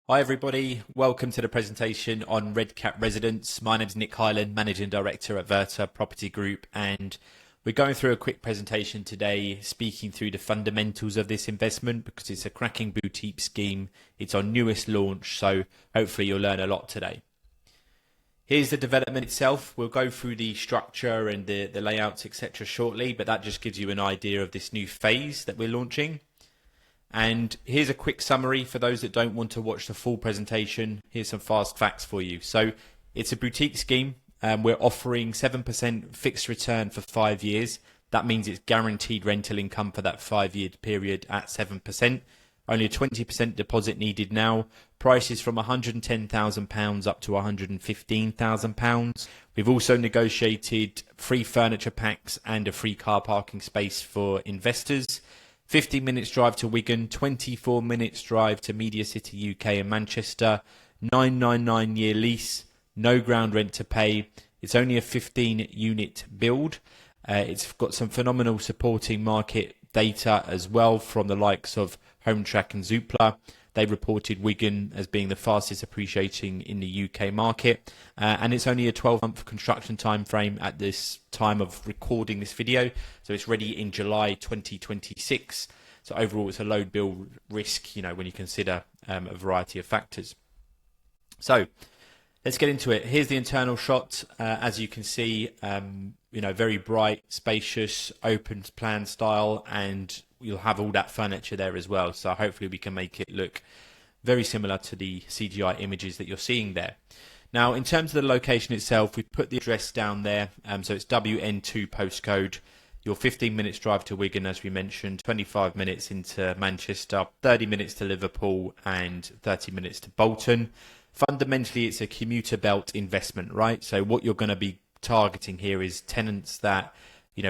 Hi everybody, welcome to the presentation on Redcat Residence. My name is Nick Hyland, Managing Director at Verta Property Group, and we're going through a quick presentation today speaking through the fundamentals of this investment because it's a cracking boutique scheme. It's our newest launch, so hopefully you'll learn a lot today. Here's the development itself. We'll go through the structure and the layouts, etc. shortly, but that just gives you an idea of this new phase that we're launching. And here's a quick summary for those that don't want to watch the full presentation. Here's some fast facts for you. So it's a boutique scheme. We're offering 7% fixed return for 5 years. That means it's guaranteed rental income for that 5-year period at 7%. Only a 20% deposit needed now. Prices from £110,000 up to £115,000. We've also negotiated free furniture packs and a free car parking space for investors. 15 minutes drive to Wigan, 24 minutes drive to Media City UK and Manchester, 999-year lease, no ground rent to pay. It's only a 15-unit build. It's got some phenomenal supporting market data as well from the likes of HomeTrack and Zoopla. They reported Wigan as being the fastest appreciating in the UK market, and it's only a 12-month construction time frame at this time of recording this video, so it's ready in July 2026. So overall, it's a low build risk, when you consider a variety of factors. So let's get into it. Here's the internal shot. As you can see, very bright, spacious, open plan style, and you'll have all that furniture there as well. So hopefully we can make it look very similar to the CGI images that you're seeing there. Now, in terms of the location itself, we've put the address down there. So it's WN2 postcode. Your 15 minutes drive to Wigan, as we mentioned, 25 minutes into Manchester, 30 minutes to Liverpool, and 30 minutes to Bolton. Fundamentally, it's a commuter belt investment, right? So what you're going to be targeting here is tenants that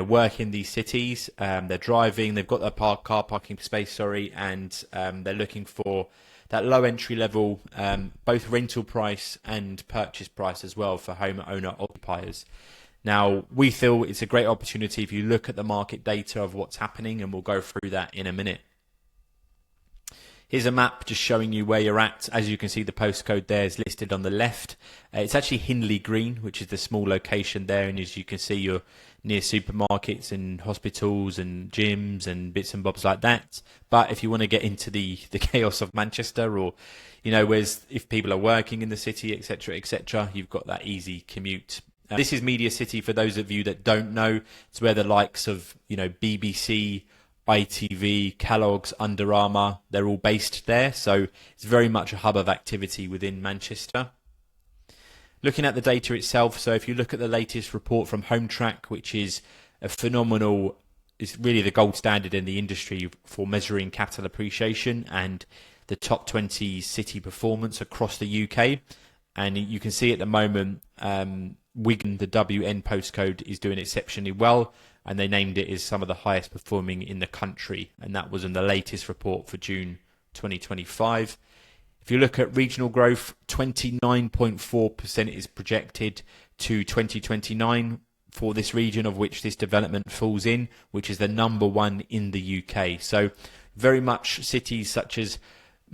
work in these cities. They're driving, they've got their car parking space, and they're looking for that low entry level, both rental price and purchase price as well for homeowner occupiers. Now, we feel it's a great opportunity if you look at the market data of what's happening, and we'll go through that in a minute. Here's a map just showing you where you're at. As you can see, the postcode there is listed on the left. It's actually Hindley Green, which is the small location there. And as you can see, you're near supermarkets and hospitals and gyms and bits and bobs like that. But if you want to get into the chaos of Manchester, or, whereas if people are working in the city, etc., you've got that easy commute. This is Media City for those of you that don't know. It's where the likes of, BBC, ITV, Kellogg's, Under Armour, they're all based there. So it's very much a hub of activity within Manchester. Looking at the data itself, so if you look at the latest report from HomeTrack, which is a phenomenal, it's really the gold standard in the industry for measuring capital appreciation and the top 20 city performance across the UK. And you can see at the moment, Wigan, the WN postcode, is doing exceptionally well, and they named it as some of the highest performing in the country, and that was in the latest report for June 2025. If you look at regional growth, 29.4% is projected to 2029 for this region, of which this development falls in, which is the number one in the UK. So very much cities such as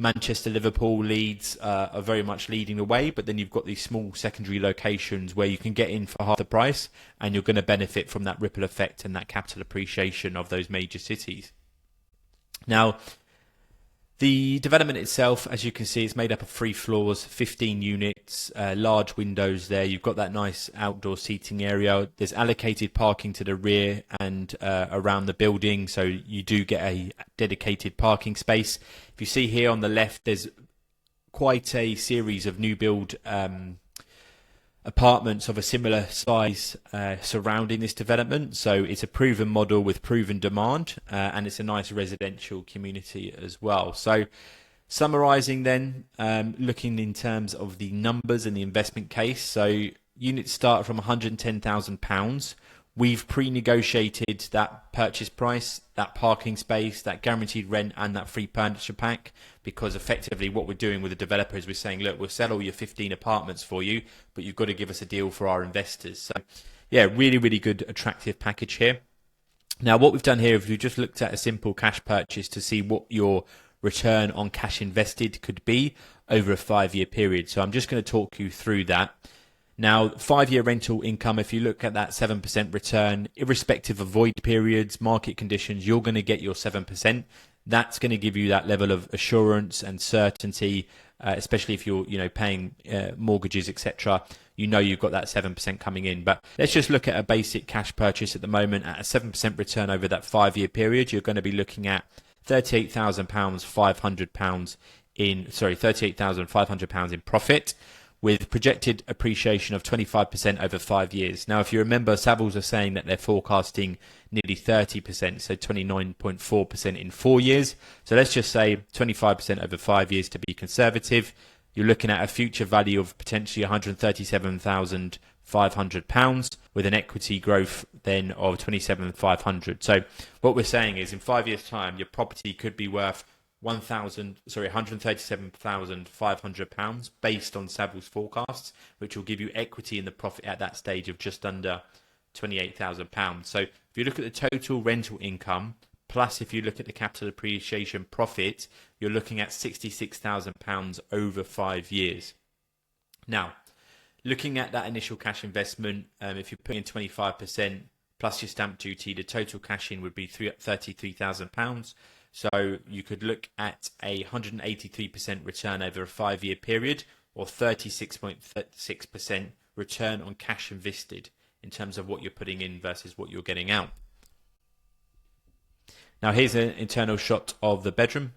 Manchester, Liverpool, Leeds are very much leading the way, but then you've got these small secondary locations where you can get in for half the price, and you're going to benefit from that ripple effect and that capital appreciation of those major cities. Now, the development itself, as you can see, is made up of 3 floors, 15 units, large windows there. You've got that nice outdoor seating area. There's allocated parking to the rear and around the building, so you do get a dedicated parking space. If you see here on the left, there's quite a series of new build apartments of a similar size surrounding this development. So it's a proven model with proven demand, and it's a nice residential community as well. So summarizing then, looking in terms of the numbers and the investment case. So units start from £110,000. We've pre-negotiated that purchase price, that parking space, that guaranteed rent, and that free furniture pack, because effectively what we're doing with the developer is we're saying, look, we'll sell all your 15 apartments for you, but you've got to give us a deal for our investors. So yeah, really, really good, attractive package here. Now, what we've done here is we've just looked at a simple cash purchase to see what your return on cash invested could be over a 5-year period. So I'm just going to talk you through that. Now, 5-year rental income, if you look at that 7% return, irrespective of void periods, market conditions, you're going to get your 7%. That's going to give you that level of assurance and certainty, especially if you're paying mortgages, etc. You've got that 7% coming in. But let's just look at a basic cash purchase at the moment at a 7% return over that 5-year period. You're going to be looking at £38,500 in profit, with projected appreciation of 25% over 5 years. Now, if you remember, Savills are saying that they're forecasting nearly 30%, so 29.4% in 4 years. So let's just say 25% over 5 years to be conservative. You're looking at a future value of potentially £137,500 with an equity growth then of 27,500. So what we're saying is in 5 years' time, your property could be worth £137,500 based on Savills forecasts, which will give you equity in the profit at that stage of just under £28,000. So if you look at the total rental income, plus if you look at the capital appreciation profit, you're looking at £66,000 over 5 years. Now, looking at that initial cash investment, if you're putting in 25% plus your stamp duty, the total cash in would be £33,000. So you could look at a 183% return over a 5-year period, or 36.6% return on cash invested in terms of what you're putting in versus what you're getting out. Now here's an internal shot of the bedroom.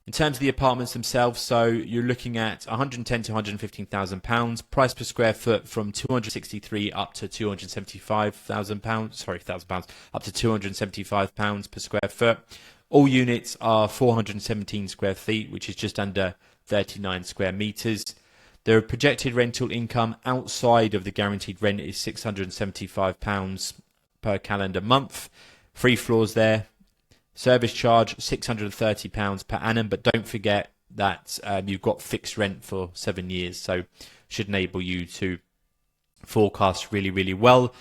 In terms of the apartments themselves, so you're looking at £110,000 to £115,000, price per square foot from £263 up to £275,000, up to £275 per square foot. All units are 417 square feet, which is just under 39 square metres. The projected rental income outside of the guaranteed rent is £675 per calendar month. 3 floors there. Service charge £630 per annum, but don't forget that you've got fixed rent for 7 years, so should enable you to forecast really, really well.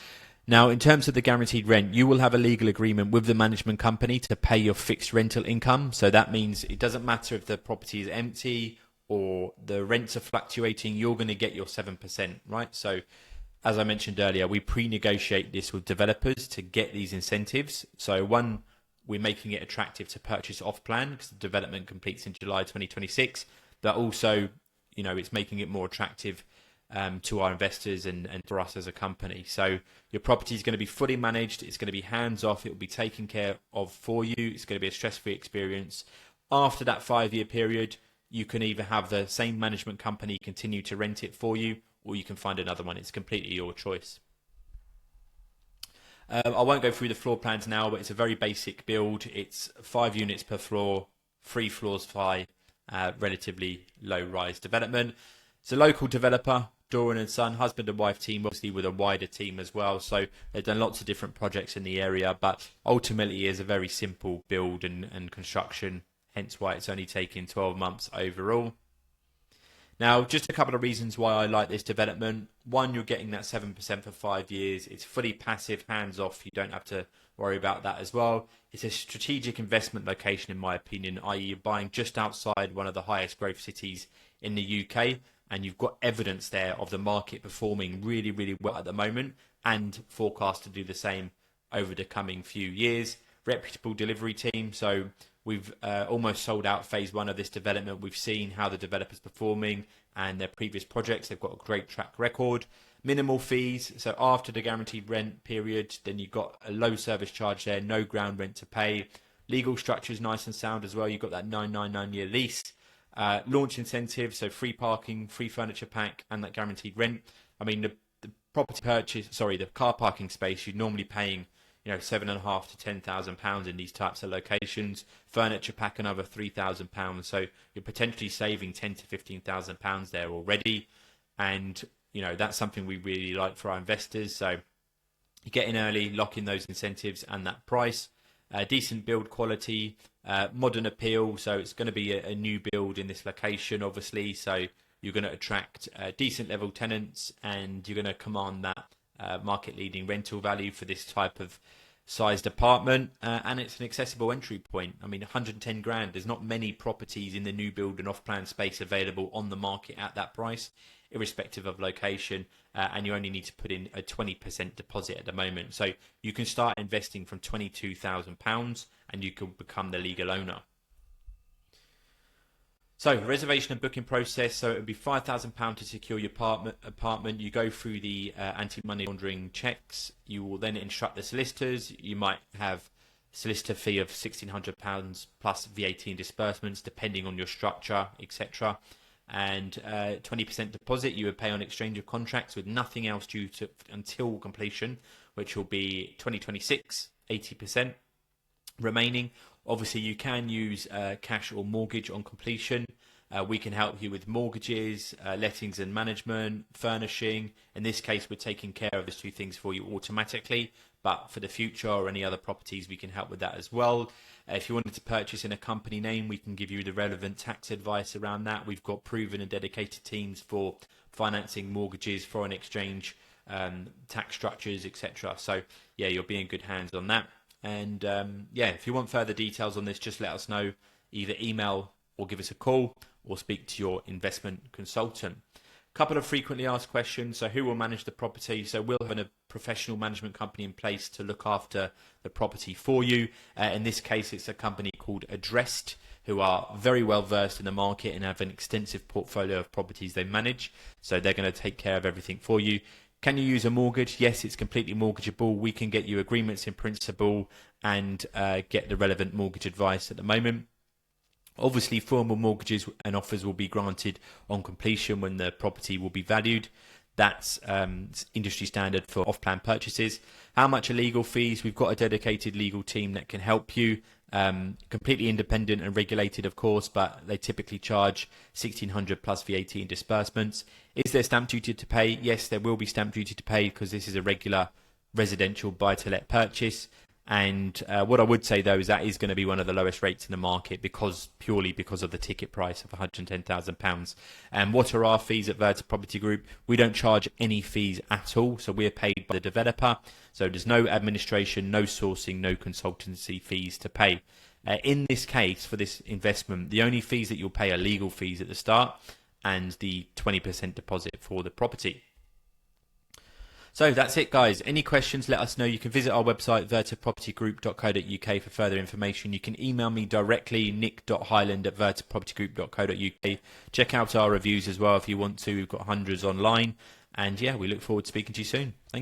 Now, in terms of the guaranteed rent, you will have a legal agreement with the management company to pay your fixed rental income. So that means it doesn't matter if the property is empty or the rents are fluctuating, you're going to get your 7%, right? So as I mentioned earlier, we pre-negotiate this with developers to get these incentives. So one, we're making it attractive to purchase off plan because the development completes in July 2026. But also, it's making it more attractive to our investors and for us as a company. So your property is going to be fully managed. It's going to be hands off. It will be taken care of for you. It's going to be a stress-free experience. After that 5-year period, you can either have the same management company continue to rent it for you, or you can find another one. It's completely your choice. I won't go through the floor plans now, but it's a very basic build. It's 5 units per floor, 3 floors high, relatively low-rise development. It's a local developer, Doran and Son, husband and wife team, obviously with a wider team as well. So they've done lots of different projects in the area, but ultimately is a very simple build and construction, hence why it's only taken 12 months overall. Now, just a couple of reasons why I like this development. One, you're getting that 7% for 5 years. It's fully passive, hands-off. You don't have to worry about that as well. It's a strategic investment location, in my opinion, i.e. you're buying just outside one of the highest growth cities in the UK, and you've got evidence there of the market performing really, really well at the moment and forecast to do the same over the coming few years. Reputable delivery team, so we've almost sold out phase 1 of this development. We've seen how the developer's performing and their previous projects. They've got a great track record. Minimal fees, so after the guaranteed rent period, then you've got a low service charge there, no ground rent to pay. Legal structure is nice and sound as well. You've got that 999-year lease. Launch incentive, so free parking, free furniture pack, and that guaranteed rent. I mean, the property purchase, the car parking space, you're normally paying £7,500 to £10,000 in these types of locations. Furniture pack another £3,000, so you're potentially saving £10,000 to £15,000 there already, and that's something we really like for our investors. So you get in early, lock in those incentives and that price. Decent build quality, modern appeal, so it's going to be a new build in this location, obviously. So you're going to attract decent level tenants, and you're going to command that market leading rental value for this type of sized apartment, and it's an accessible entry point. I mean, 110 grand, there's not many properties in the new build and off-plan space available on the market at that price, irrespective of location, and you only need to put in a 20% deposit at the moment. So you can start investing from £22,000 and you can become the legal owner. So reservation and booking process. So it would be £5,000 to secure your apartment. You go through the anti-money laundering checks. You will then instruct the solicitors. You might have solicitor fee of £1,600 plus VAT and disbursements, depending on your structure, etc. And 20% deposit you would pay on exchange of contracts, with nothing else due to until completion, which will be 2026, 80% remaining. Obviously, you can use cash or mortgage on completion. We can help you with mortgages, lettings and management, furnishing. In this case, we're taking care of those two things for you automatically. But for the future or any other properties, we can help with that as well. If you wanted to purchase in a company name, we can give you the relevant tax advice around that. We've got proven and dedicated teams for financing mortgages, foreign exchange, tax structures, etc. So yeah, you'll be in good hands on that. And yeah, if you want further details on this, just let us know. Either email or give us a call or speak to your investment consultant. A couple of frequently asked questions. So who will manage the property? So we'll have a professional management company in place to look after the property for you. In this case, it's a company called Addressed, who are very well versed in the market and have an extensive portfolio of properties they manage. So they're going to take care of everything for you. Can you use a mortgage? Yes, it's completely mortgageable. We can get you agreements in principle and get the relevant mortgage advice at the moment. Obviously, formal mortgages and offers will be granted on completion when the property will be valued. That's industry standard for off-plan purchases. How much are legal fees? We've got a dedicated legal team that can help you. Completely independent and regulated, of course, but they typically charge £1,600 plus VAT and disbursements. Is there stamp duty to pay? Yes, there will be stamp duty to pay because this is a regular residential buy-to-let purchase. And what I would say, though, is that is going to be one of the lowest rates in the market purely because of the ticket price of £110,000. And what are our fees at Verta Property Group? We don't charge any fees at all, so we're paid by the developer. So there's no administration, no sourcing, no consultancy fees to pay. In this case, for this investment, the only fees that you'll pay are legal fees at the start and the 20% deposit for the property. So that's it, guys. Any questions, let us know. You can visit our website, vertapropertygroup.co.uk, for further information. You can email me directly, nick.highland@vertapropertygroup.co.uk. Check out our reviews as well if you want to. We've got hundreds online. And yeah, we look forward to speaking to you soon. Thank you.